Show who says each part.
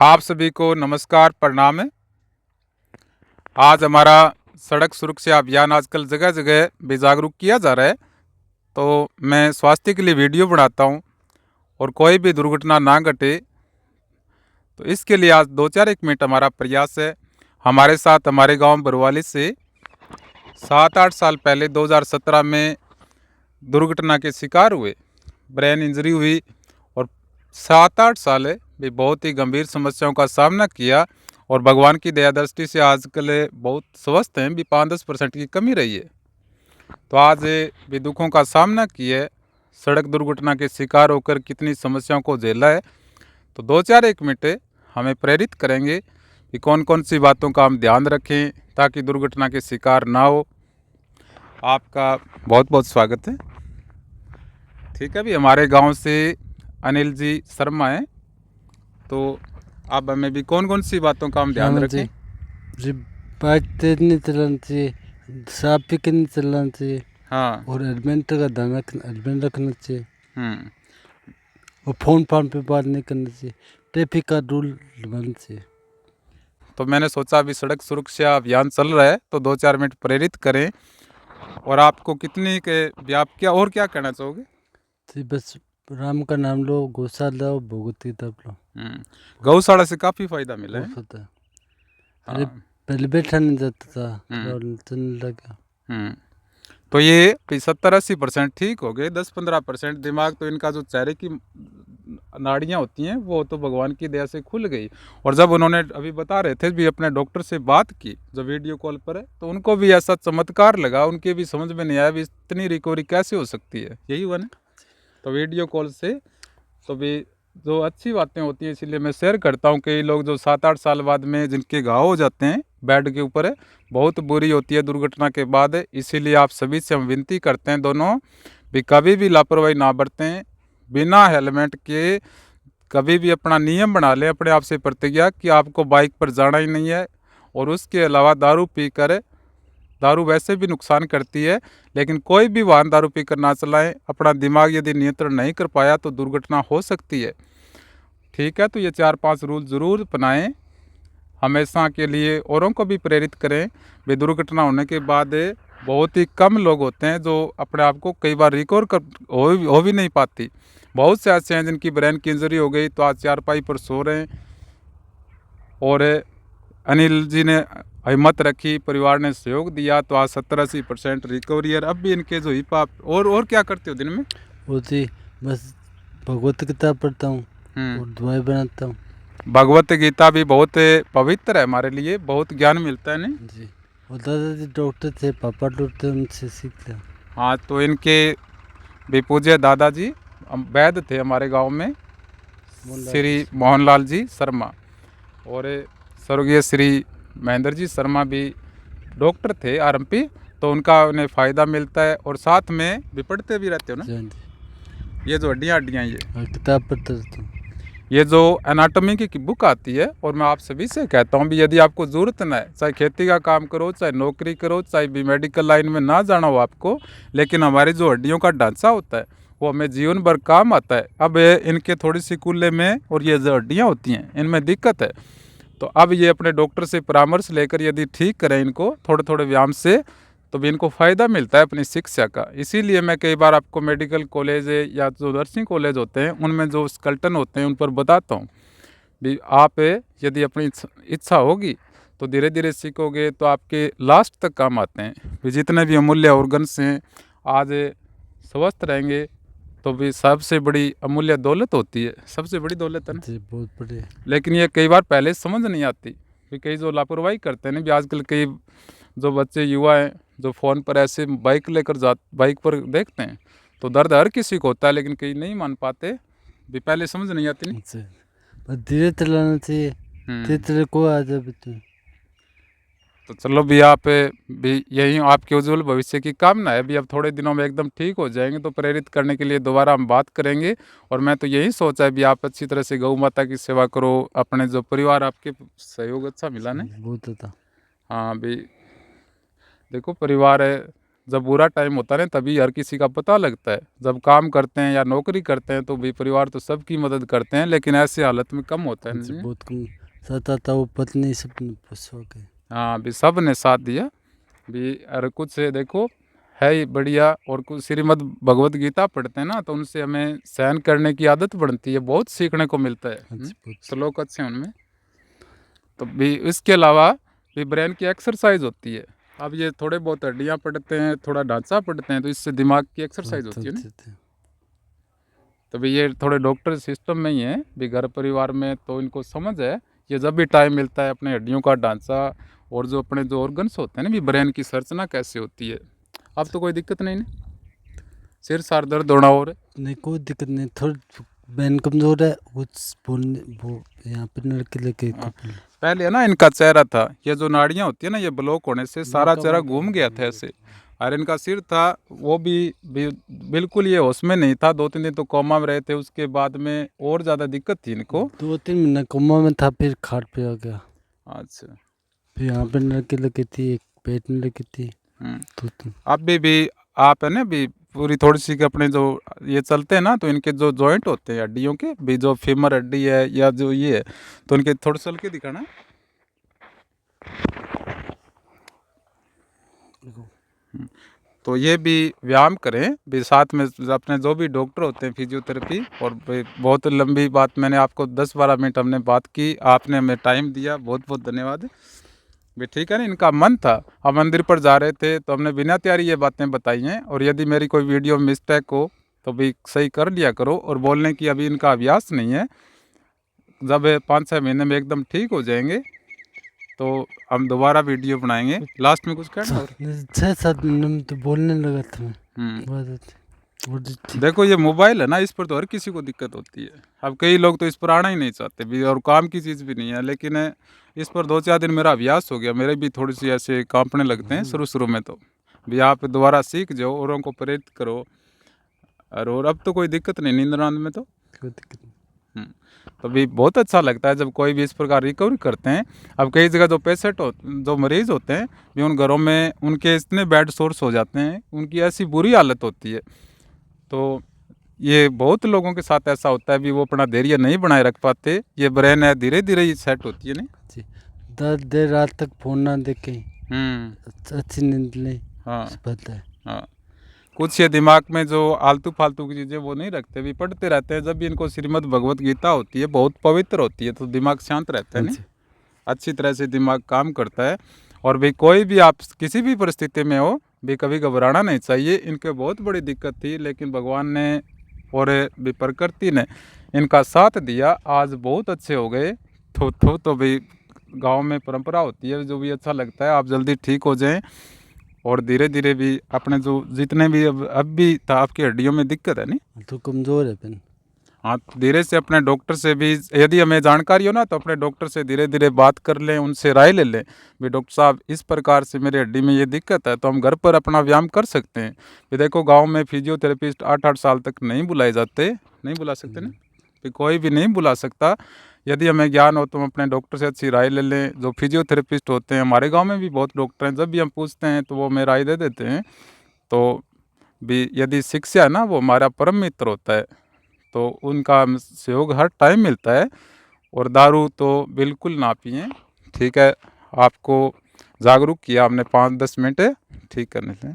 Speaker 1: आप सभी को नमस्कार, प्रणाम है। आज हमारा सड़क सुरक्षा अभियान आजकल जगह जगह भी जागरूक किया जा रहा है। तो मैं स्वास्थ्य के लिए वीडियो बनाता हूँ और कोई भी दुर्घटना ना घटे, तो इसके लिए आज 2-4 मिनट हमारा प्रयास है। हमारे साथ हमारे गांव बरवाली से 7-8 साल पहले 2017 में दुर्घटना के शिकार हुए, ब्रेन इंजरी हुई और 7-8 साल है भी बहुत ही गंभीर समस्याओं का सामना किया। और भगवान की दया दृष्टि से आजकल बहुत स्वस्थ हैं, भी 5-10% की कमी रही है। तो आज भी दुखों का सामना किए, सड़क दुर्घटना के शिकार होकर कितनी समस्याओं को झेला है। तो 2-4 मिनट हमें प्रेरित करेंगे कि कौन कौन सी बातों का हम ध्यान रखें ताकि दुर्घटना के शिकार ना हो। आपका बहुत बहुत स्वागत है। ठीक है, भी हमारे गांव से अनिल जी शर्मा हैं, तो आप हमें भी कौन कौन सी बातों का हम ध्यान रखें।
Speaker 2: जी, बाइक तेज नहीं चलानी चाहिए, शराब पी के नहीं चलाना चाहिए
Speaker 1: हाँ।
Speaker 2: और हेलमेट का हेलमेट रखना चाहिए
Speaker 1: हम्म।
Speaker 2: और फोन पे बात नहीं करना चाहिए, ट्रैफिक का रूल निभाना चाहिए।
Speaker 1: तो मैंने सोचा अभी सड़क सुरक्षा अभियान चल रहा है तो 2-4 मिनट प्रेरित करें। और आपको कितनी के आप क्या और क्या कहना चाहोगे।
Speaker 2: तो बस राम का नाम लो, गौशाला लो, भगवती तब लो,
Speaker 1: गौशाला से काफ़ी फायदा मिला है।
Speaker 2: बहुत होता है। अरे
Speaker 1: हाँ।
Speaker 2: पहले बैठा नहीं जाता था, थोड़ा चलने लगा।
Speaker 1: तो ये 70-80% ठीक हो गए, 10-15% दिमाग तो इनका जो चेहरे की नाड़ियाँ होती हैं वो तो भगवान की दया से खुल गई। और जब उन्होंने अभी बता रहे थे भी अपने डॉक्टर से बात की जो वीडियो कॉल पर है, तो उनको भी ऐसा चमत्कार लगा, उनके भी समझ में नहीं आया भी इतनी रिकवरी कैसे हो सकती है। यही हुआ ना। तो वीडियो कॉल से तो भी जो अच्छी बातें होती हैं, इसीलिए मैं शेयर करता हूँ। कई लोग जो 7-8 साल बाद में जिनके घाव हो जाते हैं बेड के ऊपर है, बहुत बुरी होती है दुर्घटना के बाद है। इसीलिए आप सभी से हम विनती करते हैं दोनों भी कभी भी लापरवाही ना बरतें, बिना हेलमेट के कभी भी अपना नियम बना लें अपने आप से प्रतिज्ञा कि आपको बाइक पर जाना ही नहीं है। और उसके अलावा दारू पीकर, दारू वैसे भी नुकसान करती है, लेकिन कोई भी वाहन दारू पीकर ना चलाएं। अपना दिमाग यदि नियंत्रण नहीं कर पाया तो दुर्घटना हो सकती है। ठीक है, तो ये 4-5 रूल ज़रूर अपनाएं हमेशा के लिए, औरों को भी प्रेरित करें। वे दुर्घटना होने के बाद बहुत ही कम लोग होते हैं जो अपने आप को कई बार रिकवर कर हो भी नहीं पाती। बहुत से ऐसे हैं जिनकी ब्रेन की इंजरी हो गई तो आज चारपाई पर सो रहे हैं। और अनिल जी ने हिम्मत रखी, परिवार ने सहयोग दिया, तो आज 70-80% रिकवरी है। अब भी इनके जो हिप आप और क्या करते हो दिन में।
Speaker 2: होती बस भगवत गीता पढ़ता हूँ और दवाई बनाता हूँ।
Speaker 1: भगवत गीता भी बहुत पवित्र है हमारे लिए, बहुत ज्ञान मिलता है नहीं
Speaker 2: जी। और दादाजी डॉक्टर थे, पापा डॉक्टर, उनसे सीखते हैं।
Speaker 1: हाँ, तो इनके भी पूज्य दादाजी वैद्य थे हमारे गांव में, श्री मोहनलाल जी शर्मा। और स्वर्गीय श्री महेंद्र जी शर्मा भी डॉक्टर थे आरएमपी, तो उनका उन्हें फ़ायदा मिलता है। और साथ में भी पढ़ते भी रहते हो ना। ये जो हड्डियाँ ये
Speaker 2: किताब पढ़ता रहता हूँ।
Speaker 1: ये जो एनाटॉमी की बुक आती है, और मैं आप सभी से कहता हूँ भी यदि आपको ज़रूरत ना है, चाहे खेती का काम करो, चाहे नौकरी करो, चाहे भी मेडिकल लाइन में ना जाना हो आपको, लेकिन हमारी जो हड्डियों का ढांचा होता है वो हमें जीवन भर काम आता है। अब इनके थोड़ी सी कूल्हे में और ये जो हड्डियाँ होती हैं इनमें दिक्कत है, तो अब ये अपने डॉक्टर से परामर्श लेकर यदि ठीक करें इनको थोड़े थोड़े व्यायाम से, तो भी इनको फ़ायदा मिलता है अपनी शिक्षा का। इसीलिए मैं कई बार आपको मेडिकल कॉलेज या जो नर्सिंग कॉलेज होते हैं उनमें जो स्केलेटन होते हैं उन पर बताता हूँ भी आप यदि अपनी इच्छा होगी तो धीरे धीरे सीखोगे तो आपके लास्ट तक काम आते हैं। भी जितने भी अमूल्य ऑर्गन्स हैं आज स्वस्थ रहेंगे तो भी सबसे बड़ी अमूल्य दौलत होती है, सबसे बड़ी दौलत है ना।
Speaker 2: बहुत बढ़िया।
Speaker 1: लेकिन ये कई बार पहले समझ नहीं आती कि कई जो लापरवाही करते हैं ना, भी आजकल कई जो बच्चे युवा हैं जो फ़ोन पर ऐसे बाइक पर देखते हैं, तो दर्द हर किसी को होता है लेकिन कई नहीं मान पाते, भी पहले समझ नहीं आती नहीं।
Speaker 2: बस धीरे चलाना चाहिए, धीरे को आ जाए।
Speaker 1: तो चलो भी आप भी यही आपके उज्जवल भविष्य की कामना है। भी अब थोड़े दिनों में एकदम ठीक हो जाएंगे तो प्रेरित करने के लिए दोबारा हम बात करेंगे। और मैं तो यही सोचा है भी आप अच्छी तरह से गौ माता की सेवा करो, अपने जो परिवार आपके सहयोग अच्छा मिला ना।
Speaker 2: बहुत होता।
Speaker 1: हाँ भी देखो परिवार है, जब बुरा टाइम होता है ना तभी हर किसी का पता लगता है। जब काम करते हैं या नौकरी करते हैं तो भी परिवार तो सबकी मदद करते हैं, लेकिन ऐसी हालत में कम होता है ना
Speaker 2: जी,
Speaker 1: जी।
Speaker 2: बहुत कम साथ आता वो पत्नी सब सो गए।
Speaker 1: हाँ भी सब ने साथ दिया भी। और कुछ से देखो है ही बढ़िया। और कुछ श्रीमद् भगवत गीता पढ़ते हैं ना तो उनसे हमें सहन करने की आदत बनती है, बहुत सीखने को मिलता है।
Speaker 2: जी, बहुत
Speaker 1: श्लोक अच्छे हैं उनमें। तो भी इसके अलावा भी ब्रेन की एक्सरसाइज होती है। अब ये थोड़े बहुत हड्डियाँ पढ़ते हैं, थोड़ा ढांचा पढ़ते हैं, तो इससे दिमाग की एक्सरसाइज होती है ना। तो भी ये थोड़े डॉक्टर सिस्टम में ही है भी, घर परिवार में तो इनको समझ है। ये जब भी टाइम मिलता है अपने हड्डियों का ढांचा और जो अपने जो ऑर्गन्स होते हैं ना भी, ब्रेन की संरचना कैसे होती है। अब तो कोई दिक्कत नहीं ना, सिर सार दर्द होना और
Speaker 2: नहीं, कोई दिक्कत नहीं। थोड़ी बैन कमजोर है, कुछ बोलने वो यहाँ पे लड़के लगे कपल।
Speaker 1: पहले है ना इनका चेहरा था, ये जो नाड़ियाँ होती है ना, ये ब्लॉक होने से सारा चेहरा घूम गया था ऐसे। और इनका सिर था वो भी बिल्कुल ये होश में नहीं था। 2-3 दिन तो कोमा में रहे थे, उसके बाद में और ज़्यादा दिक्कत थी इनको।
Speaker 2: 2-3 महीना कोमा में था, फिर खाट पे आ गया।
Speaker 1: अच्छा।
Speaker 2: फिर यहाँ पे लड़के लगी थी, एक पेट में लगी थी। तो
Speaker 1: अब भी आप है ना भी पूरी थोड़ी सी कि अपने जो ये चलते हैं ना तो इनके जो जॉइंट होते हैं हड्डियों के भी, जो फीमर हड्डी है या जो ये है, तो इनके थोड़े चल के दिखाना। तो ये भी व्यायाम करें भी साथ में। अपने जो भी डॉक्टर होते हैं फिजियोथेरेपी, और बहुत लंबी बात मैंने आपको 10-12 मिनट हमने बात की, आपने हमें टाइम दिया, बहुत बहुत धन्यवाद भी। ठीक है ना, इनका मन था, हम मंदिर पर जा रहे थे तो हमने बिना तैयारी ये बातें बताई हैं। और यदि मेरी कोई वीडियो मिस्टेक हो तो भी सही कर लिया करो। और बोलने की अभी इनका अभ्यास नहीं है, जब 5-6 महीने में एकदम ठीक हो जाएंगे तो हम दोबारा वीडियो बनाएंगे। लास्ट में कुछ कहना और?
Speaker 2: 6-7 महीने में तो बोलने लगा था मैं।
Speaker 1: देखो ये मोबाइल है ना, इस पर तो हर किसी को दिक्कत होती है। अब कई लोग तो इस पर आना ही नहीं चाहते भी, और काम की चीज़ भी नहीं है, लेकिन इस पर 2-4 दिन मेरा अभ्यास हो गया, मेरे भी थोड़ी सी ऐसे कांपने लगते हैं शुरू शुरू में। तो भी आप दोबारा सीख जाओ, औरों को प्रेरित करो। और अब तो कोई दिक्कत नहीं, नींद रात में तो
Speaker 2: कोई दिक्कत नहीं।
Speaker 1: तो भी बहुत अच्छा लगता है जब कोई भी इस प्रकार रिकवरी करते हैं। अब कई जगह जो पेशेंट जो मरीज़ होते हैं भी, उन घरों में उनके इतने बेड सोर्स हो जाते हैं, उनकी ऐसी बुरी हालत होती है। तो ये बहुत लोगों के साथ ऐसा होता है भी, वो अपना धैर्य नहीं बनाए रख पाते। ये ब्रेन है धीरे धीरे ही सेट होती है नहीं
Speaker 2: जी, 10 देर रात तक फोन ना देखें, अच्छी नींद लें।
Speaker 1: हाँ
Speaker 2: पता है।
Speaker 1: हाँ। कुछ ये दिमाग में जो आलतू फालतू की चीज़ें वो नहीं रखते भी, पढ़ते रहते हैं। जब भी इनको श्रीमद् भगवत गीता होती है, बहुत पवित्र होती है, तो दिमाग शांत रहता है नहीं, अच्छी तरह से दिमाग काम करता है। और भी कोई भी आप किसी भी परिस्थिति में हो भी, कभी घबराना नहीं चाहिए। इनके बहुत बड़ी दिक्कत थी, लेकिन भगवान ने और भी प्रकृति ने इनका साथ दिया, आज बहुत अच्छे हो गए। तो भी गांव में परंपरा होती है, जो भी अच्छा लगता है, आप जल्दी ठीक हो जाएं। और धीरे धीरे भी अपने जो जितने भी अब भी था आपकी हड्डियों में दिक्कत है नहीं,
Speaker 2: तो कमज़ोर है पेन।
Speaker 1: हाँ धीरे से अपने डॉक्टर से भी, यदि हमें जानकारी हो ना, तो अपने डॉक्टर से धीरे धीरे बात कर लें, उनसे राय ले लें भी, डॉक्टर साहब इस प्रकार से मेरी हड्डी में ये दिक्कत है, तो हम घर पर अपना व्यायाम कर सकते हैं। भी देखो गांव में फिजियोथेरेपिस्ट 8-8 साल तक नहीं बुलाए जाते, नहीं बुला सकते ना भी, कोई भी नहीं बुला सकता। यदि हमें ज्ञान हो तो हम अपने डॉक्टर से अच्छी राय ले लें। जो फिजियोथेरेपिस्ट होते हैं, हमारे गाँव में भी बहुत डॉक्टर हैं, जब भी हम पूछते हैं तो वो हमें राय दे देते हैं। तो भी यदि शिक्षा है ना, वो हमारा परम मित्र होता है, तो उनका सहयोग हर टाइम मिलता है। और दारू तो बिल्कुल ना पिएं। ठीक है, आपको जागरूक किया हमने 5-10 मिनट ठीक करने से।